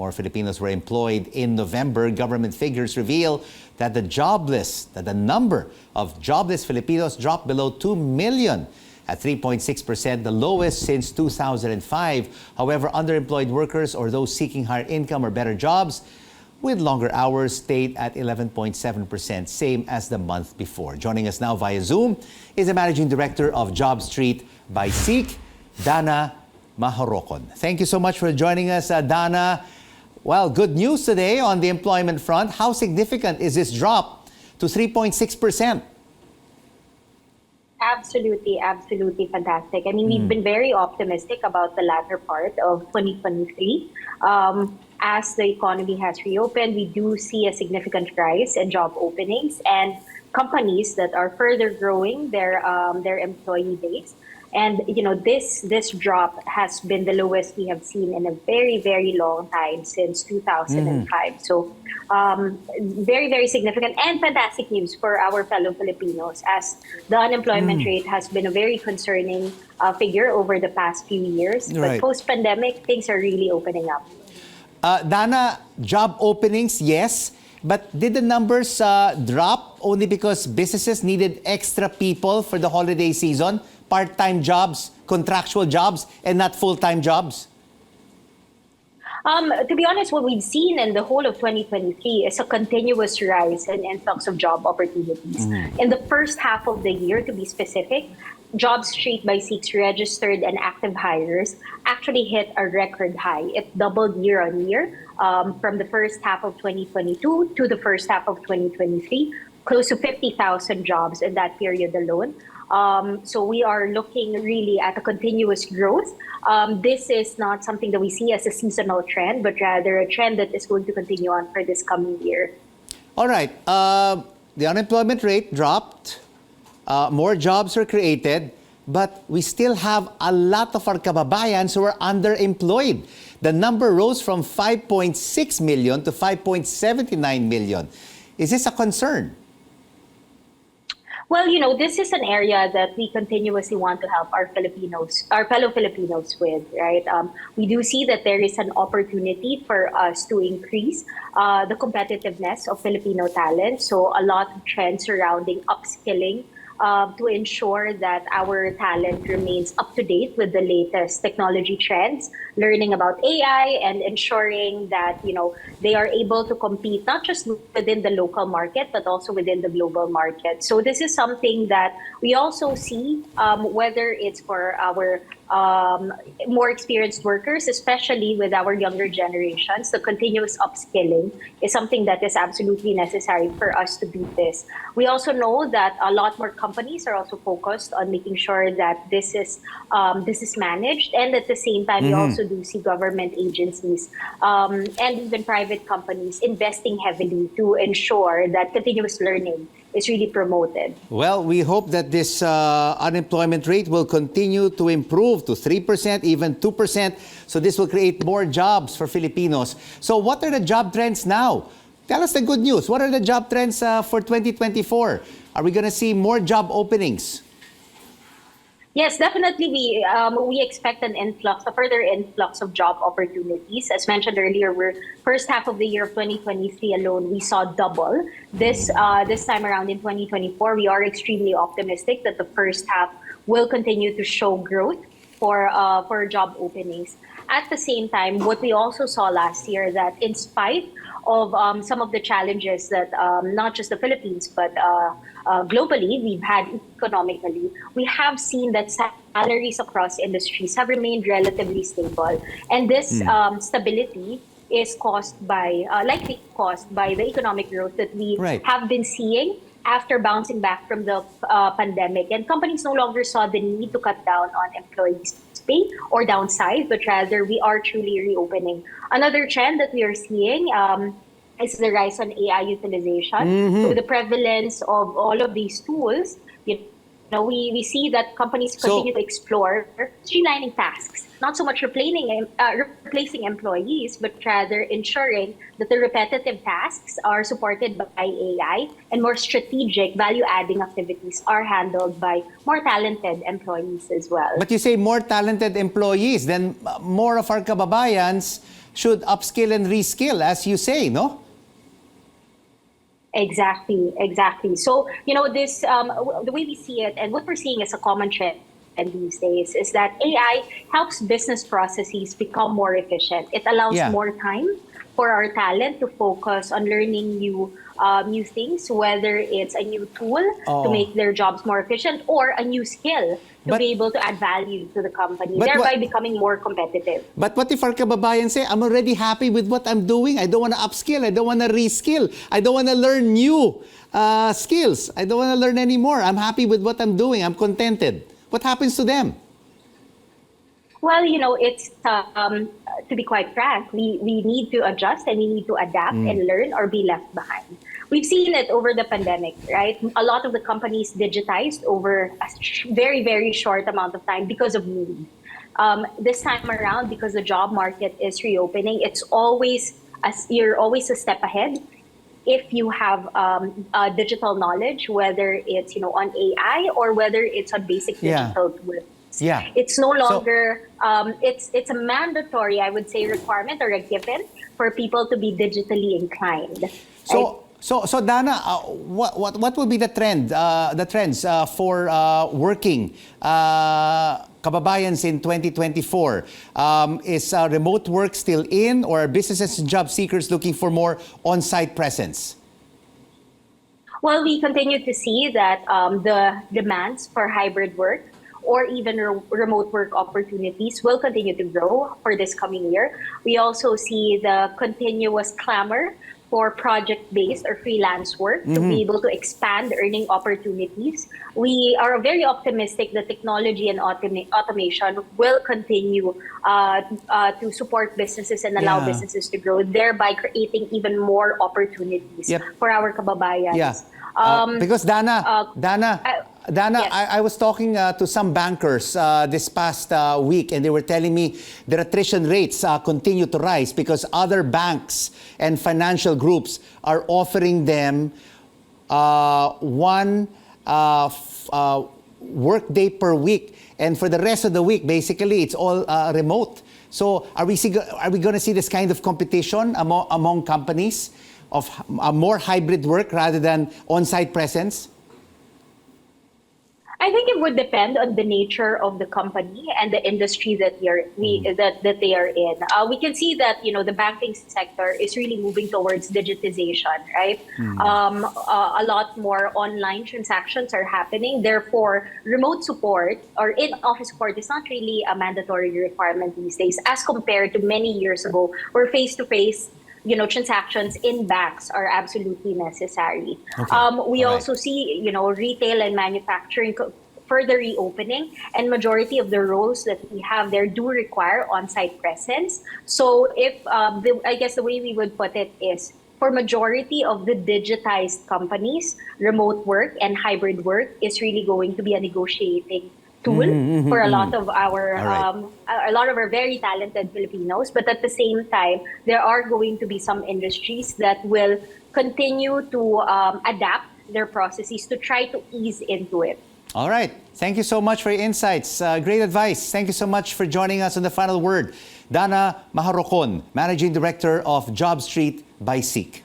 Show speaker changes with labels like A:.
A: More Filipinos were employed in November. Government figures reveal that the number of jobless Filipinos dropped below 2 million at 3.6%, the lowest since 2005. However, underemployed workers or those seeking higher income or better jobs with longer hours stayed at 11.7%, same as the month before. Joining us now via Zoom is the Managing Director of Jobstreet by Seek, Dannah Majarocon. Thank you so much for joining us, Dannah. Well, good news today on the employment front. How significant is this drop to 3.6%?
B: Absolutely fantastic. I mean, we've been very optimistic about the latter part of 2023. As the economy has reopened, we do see a significant rise in job openings and companies that are further growing their employee base. And this drop has been the lowest we have seen in a very long time, since 2005. So very significant and fantastic news for our fellow Filipinos, as the unemployment rate has been a very concerning figure over the past few years.
A: Right.
B: But post-pandemic, things are really opening up.
A: Dannah, job openings, yes. But did the numbers drop only because businesses needed extra people for the holiday season? Part-time jobs, contractual jobs, and not full-time jobs?
B: To be honest, what we've seen in the whole of 2023 is a continuous rise in influx of job opportunities. In the first half of the year, to be specific, Jobstreet by Seek's registered and active hires actually hit a record high. It doubled year on year from the first half of 2022 to the first half of 2023, close to 50,000 jobs in that period alone. So we are looking really at a continuous growth. This is not something that we see as a seasonal trend, but rather a trend that is going to continue on for this coming year.
A: All right. The unemployment rate dropped. More jobs are created. But we still have a lot of our kababayans who are underemployed. The number rose from 5.6 million to 5.79 million. Is this a concern?
B: Well, this is an area that we continuously want to help our fellow Filipinos with, right? We do see that there is an opportunity for us to increase the competitiveness of Filipino talent. So a lot of trends surrounding upskilling to ensure that our talent remains up to date with the latest technology trends, learning about AI, and ensuring that they are able to compete not just within the local market but also within the global market. So this is something that we also see, whether it's for our more experienced workers, especially with our younger generations. The continuous upskilling is something that is absolutely necessary for us to beat this. We also know that a lot more companies are also focused on making sure that this is managed, and at the same time, we also do see government agencies and even private companies investing heavily to ensure that continuous learning is really promoted.
A: Well, we hope that this unemployment rate will continue to improve to 3%, even 2%. So this will create more jobs for Filipinos. So what are the job trends now? Tell us the good news. What are the job trends for 2024? Are we going to see more job openings?
B: Yes, definitely. We expect a further influx of job opportunities. As mentioned earlier, we're first half of the year of 2023 alone, we saw double. This time around in 2024, we are extremely optimistic that the first half will continue to show growth for job openings. At the same time, what we also saw last year, that in spite of some of the challenges that not just the Philippines but globally we've had economically, we have seen that salaries across industries have remained relatively stable, and this stability is likely caused by the economic growth that we have been seeing after bouncing back from the pandemic, and companies no longer saw the need to cut down on employees' pay or downsize, but rather we are truly reopening. Another trend that we are seeing is the rise on AI utilization. So the prevalence of all of these tools, we see that companies continue to explore streamlining tasks, not so much replacing employees, but rather ensuring that the repetitive tasks are supported by AI and more strategic value-adding activities are handled by more talented employees as well.
A: But you say more talented employees, then more of our kababayans should upskill and reskill, as you say, no?
B: Exactly, exactly. So, this the way we see it, and what we're seeing as a common trend these days, is that AI helps business processes become more efficient. It allows
A: Yeah.
B: more time for our talent to focus on learning new things, whether it's a new tool to
A: Oh.
B: make their jobs more efficient, or a new skill to
A: But-
B: be able to add value to the company,
A: But
B: thereby
A: what-
B: becoming more competitive.
A: But what if our kababayan say, I'm already happy with what I'm doing. I don't want to upskill. I don't want to reskill. I don't want to learn new skills. I don't want to learn anymore. I'm happy with what I'm doing. I'm contented. What happens to them?
B: Well, it's to be quite frank, we need to adjust and we need to adapt and learn or be left behind. We've seen it over the pandemic, right? A lot of the companies digitized over a very, very short amount of time because of need. This time around, because the job market is reopening, you're always a step ahead if you have digital knowledge, whether it's on AI or whether it's on basic
A: Yeah.
B: digital tools.
A: Yeah.
B: It's no longer it's a mandatory, I would say, requirement or a given for people to be digitally inclined. Right?
A: So Dannah, what will be the trends for working kababayans in 2024? Is remote work still in, or are businesses and job seekers looking for more on-site presence?
B: Well, we continue to see that the demands for hybrid work or even remote work opportunities will continue to grow for this coming year. We also see the continuous clamor for project-based or freelance work to be able to expand earning opportunities. We are very optimistic that technology and automation will continue to support businesses and allow
A: Yeah.
B: businesses to grow, thereby creating even more opportunities
A: Yep.
B: for our kababayans.
A: Yeah. Because Dannah,
B: yes.
A: I was talking to some bankers this past week, and they were telling me their attrition rates continue to rise because other banks and financial groups are offering them one work day per week, and for the rest of the week, basically, it's all remote. So, are we going to see this kind of competition among companies of more hybrid work rather than on-site presence?
B: I think it would depend on the nature of the company and the industry that that they are in. We can see that the banking sector is really moving towards digitization, right? A lot more online transactions are happening. Therefore, remote support or in-office support is not really a mandatory requirement these days, as compared to many years ago, where face-to-face transactions in banks are absolutely necessary.
A: Okay.
B: We
A: All right.
B: also see, retail and manufacturing further reopening, and majority of the roles that we have there do require on-site presence. So I guess the way we would put it is, for majority of the digitized companies, remote work and hybrid work is really going to be a negotiating tool for a lot of our very talented Filipinos. But at the same time, there are going to be some industries that will continue to adapt their processes to try to ease into it.
A: All right. Thank you so much for your insights. Great advice. Thank you so much for joining us on The Final Word. Dannah Majarocon, Managing Director of Jobstreet by Seek.